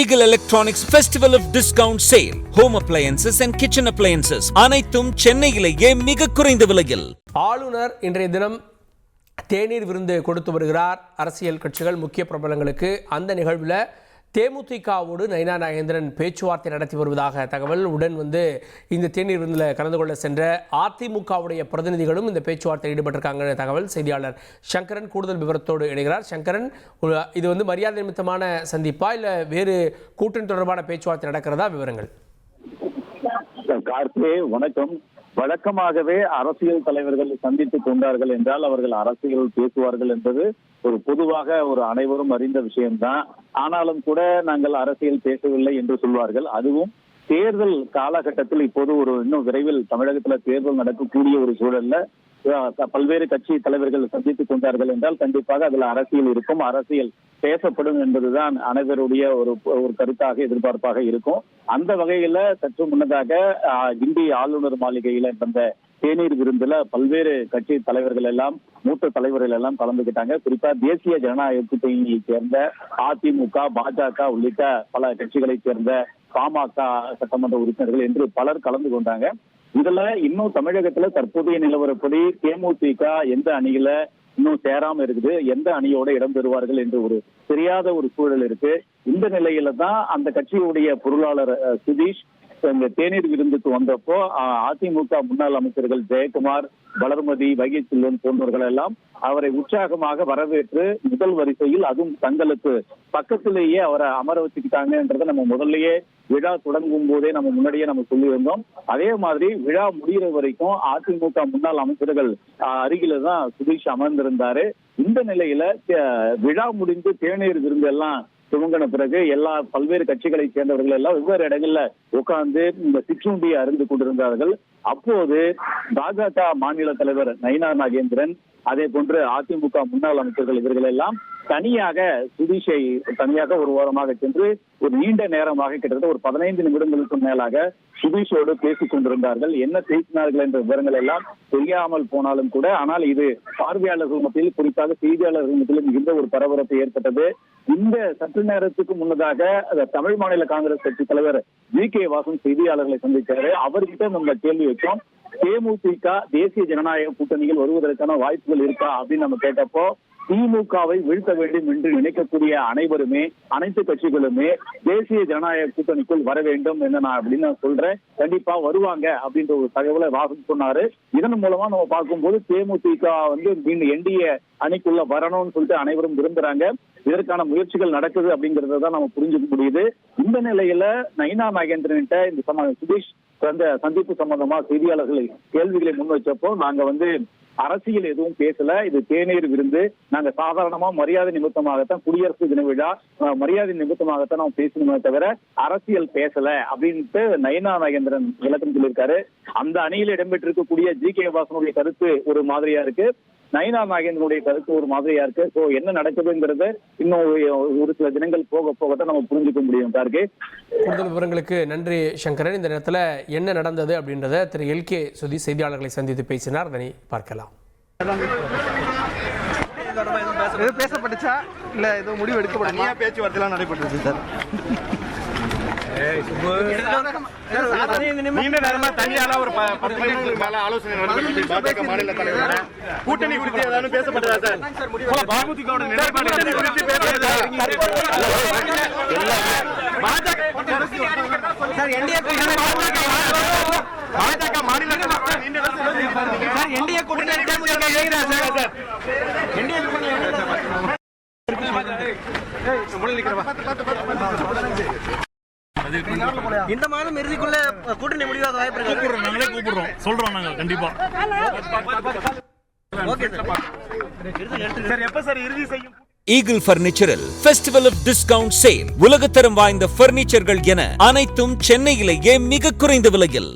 Eagle Electronics Festival of Discount Sale. Home appliances and kitchen appliances. அனைத்தும் சென்னையிலேயே மிக குறைந்த விலையில். ஆளுநர் இன்றைய தினம் தேநீர் விருந்து கொடுத்து வருகிறார் அரசியல் கட்சிகள் முக்கிய பிரபலங்களுக்கு. அந்த நிகழ்வில் தேமுதிகவோடு நயினா நாகேந்திரன் பேச்சுவார்த்தை நடத்தி வருவதாக தகவல். உடன் இந்த தேநீர் விருந்தில் கலந்து கொள்ள சென்ற அதிமுகவுடைய பிரதிநிதிகளும் இந்த பேச்சுவார்த்தையில் ஈடுபட்டிருக்காங்க தகவல். செய்தியாளர் சங்கரன் கூடுதல் விவரத்தோடு இணைகிறார். சங்கரன், இது மரியாதை நிமித்தமான சந்திப்பா இல்லை வேறு கூட்டணி தொடர்பான பேச்சுவார்த்தை நடக்கிறதா? விவரங்கள். கார்த்திகே வணக்கம். வழக்கமாகவே அரசியல் தலைவர்கள் சந்தித்துக் கொண்டார்கள் என்றால் அவர்கள் அரசியல் பேசுவார்கள் என்பது ஒரு பொதுவாக ஒரு அனைவரும் அறிந்த விஷயம்தான். ஆனாலும் கூட நாங்கள் அரசியல் பேசவில்லை என்று சொல்வார்கள். அதுவும் தேர்தல் காலகட்டத்தில் இப்போது இன்னும் விரைவில் தமிழகத்துல தேர்தல் நடக்கக்கூடிய ஒரு சூழல்ல பல்வேறு கட்சி தலைவர்கள் சந்தித்துக் கொண்டார்கள் என்றால் கண்டிப்பாக அதுல அரசியல் இருக்கும், அரசியல் பேசப்படும் என்பதுதான் அனைவருடைய ஒரு கருத்தாக எதிர்பார்ப்பாக இருக்கும். அந்த வகையில சற்று முன்னதாக கிண்டி ஆளுநர் மாளிகையில நடந்த தேநீர் விருந்துல பல்வேறு கட்சி தலைவர்கள் எல்லாம் மூத்த தலைவர்கள் எல்லாம் கலந்துகிட்டாங்க. குறிப்பா தேசிய ஜனநாயக கூட்டணியை சேர்ந்த அதிமுக, பாஜக உள்ளிட்ட பல கட்சிகளை சேர்ந்த பாமக சட்டமன்ற உறுப்பினர்கள் என்று பலர் கலந்து கொண்டாங்க. இதுல இன்னும் தமிழகத்துல தற்போதைய நிலவரப்படி தேமுதிக எந்த அணியில இன்னும் சேராம இருக்குது, எந்த அணியோட இடம் பெறுவார்கள் என்று தெரியாத ஒரு சூழல் இருக்கு. இந்த நிலையில தான் அந்த கட்சியுடைய பொருளாளர் சுதீஷ் இந்த தேநீர் விருந்துக்கு வந்தப்போ அதிமுக முன்னாள் அமைச்சர்கள் ஜெயக்குமார், வளர்மதி, வைகை செல்வன் போன்றவர்கள் எல்லாம் அவரை உற்சாகமாக வரவேற்று முதல் வரிசையில் அதுவும் தங்களுக்கு பக்கத்திலேயே அவரை அமர வச்சுக்கிட்டாங்கன்றதை நம்ம முதல்லயே விழா தொடங்கும் போதே நம்ம முன்னாடியே நம்ம சொல்லியிருந்தோம். அதே மாதிரி விழா முடிகிற வரைக்கும் அதிமுக முன்னாள் அமைச்சர்கள் அருகில தான் சுதீஷ் அமர்ந்திருந்தாரு. இந்த நிலையில விழா முடிந்து தேநீர் விருந்து எல்லாம் துவங்கின பிறகு பல்வேறு கட்சிகளை சேர்ந்தவர்கள் எல்லாம் வெவ்வேறு இடங்கள்ல உட்கார்ந்து இந்த சிற்றுண்டியை அருந்து கொண்டிருந்தார்கள். அப்போது பாஜக மாநில தலைவர் நயினா நாகேந்திரன், அதே போன்று அதிமுக முன்னாள் அமைச்சர்கள் இவர்கள் எல்லாம் தனியாக சுதீஷை தனியாக ஒரு வாரமாக சென்று ஒரு நீண்ட நேரமாக கிட்டத்தட்ட ஒரு 15 நிமிடங்களுக்கும் மேலாக சுதீஷோடு பேசிக் கொண்டிருந்தார்கள். என்ன பேசினார்கள் என்ற விவரங்கள் எல்லாம் தெரியாமல் போனாலும் கூட, ஆனால் இது பார்வையாளர்கள் மத்தியில் குறிப்பாக செய்தியாளர்கள் மத்தியில் மிகுந்த ஒரு பரபரப்பை ஏற்பட்டது. இந்த சற்று நேரத்துக்கு முன்னதாக தமிழ் மாநில காங்கிரஸ் கட்சி தலைவர் ஜி.கே. வாசன் செய்தியாளர்களை சந்தித்தாரு. அவர்கிட்ட நம்ம கேள்வி வச்சோம், தேமுதிக தேசிய ஜனநாயக கூட்டணியில் வருவதற்கான வாய்ப்புகள் இருக்கா அப்படின்னு நம்ம கேட்டப்போ, திமுகவை வீழ்த்த வேண்டும் என்று நினைக்கக்கூடிய அனைவருமே, அனைத்து கட்சிகளுமே தேசிய ஜனநாயக கூட்டணிக்குள் வர வேண்டும் என்ன நான் அப்படின்னு நான் சொல்றேன், கண்டிப்பா வருவாங்க அப்படின்ற ஒரு தகவலை வாசன் சொன்னாரு. இதன் மூலமா நம்ம பார்க்கும்போது தேமுதிக என்டிஏ அணிக்குள்ள வரணும்னு சொல்லிட்டு அனைவரும் விரும்புறாங்க. இதற்கான முயற்சிகள் நடக்குது அப்படிங்கறத நம்ம புரிஞ்சுக்க முடியுது. இந்த நிலையில நயினா நாகேந்திரன் இந்த சுதீஷ் சந்திப்பு சம்பந்தமா செய்தியாளர்கள் கேள்விகளை முன் வச்சப்போ, நாங்க அரசியல் எதுவும் பேசல, இது தேநீர் விருந்து, நாங்க சாதாரணமா மரியாதை நிமித்தமாகத்தான் குடியரசு தின விழா மரியாதை நிமித்தமாகத்தான் நாம் பேசணுமே தவிர அரசியல் பேசல அப்படின்ட்டு நயினா நாகேந்திரன் விளக்கம் சொல்லியிருக்காரு. அந்த அணியில் இடம்பெற்றிருக்கக்கூடிய ஜி.கே. வாசனுடைய கருத்து ஒரு மாதிரியா இருக்கு, நயினா நாகேந்திரனுடைய கருத்து ஒரு மாதிரியா இருக்கு. சோ என்ன நடக்குதுங்கிறது இன்னும் ஒரு சில தினங்கள் போக போகத்தான் நம்ம புரிஞ்சுக்க முடியும். கார்கே, கூடுதல் விவரங்களுக்கு நன்றி சங்கரன். இந்த நேரத்தில் என்ன நடந்தது அப்படின்றத திரு எல்.கே. சுதீஷ் செய்தியாளர்களை சந்தித்து பேசினார். அதனை பார்க்கலாம். எது பேசப்பட்டுச்சா இல்ல ஏதோ முடிவு எடுக்கப்படும்? பேச்சுவார்த்தைலாம் நடைபெற்றது சார். நீண்ட நேரமா தனியால ஒரு 10 நிமிடங்களுக்கு மேல ஆலோசனை நடத்தி பாஜக மாநில தலைவர் கூட்டணி குறித்து ஏதாவது பேசப்பட்டதா சார்? பாஜகவோட நிலைப்பாடு குறித்து பேசுறது சார். என்டிஏ பாஜக மாநில தலைவர் நீண்ட சார் என்டிஏ கூட்டணி சார் என்டிஏ இந்த மாதம் இறுதிக்குள்ள கூட்டணி முடிவாக வாய்ப்பு இருக்கு. நாங்களே கூப்பிடுறோம், சொல்றோம் நாங்க கண்டிப்பா. சார் எப்ப சார் இறுதி செய்யும்? ஈகிள் பர்னிச்சரில் ஃபெஸ்டிவல் ஆஃப் டிஸ்கவுண்ட் சேல். உலகத்தரம் வாய்ந்த பர்னிச்சர்கள் என அனைத்தும் சென்னையிலேயே மிக குறைந்த விலையில்.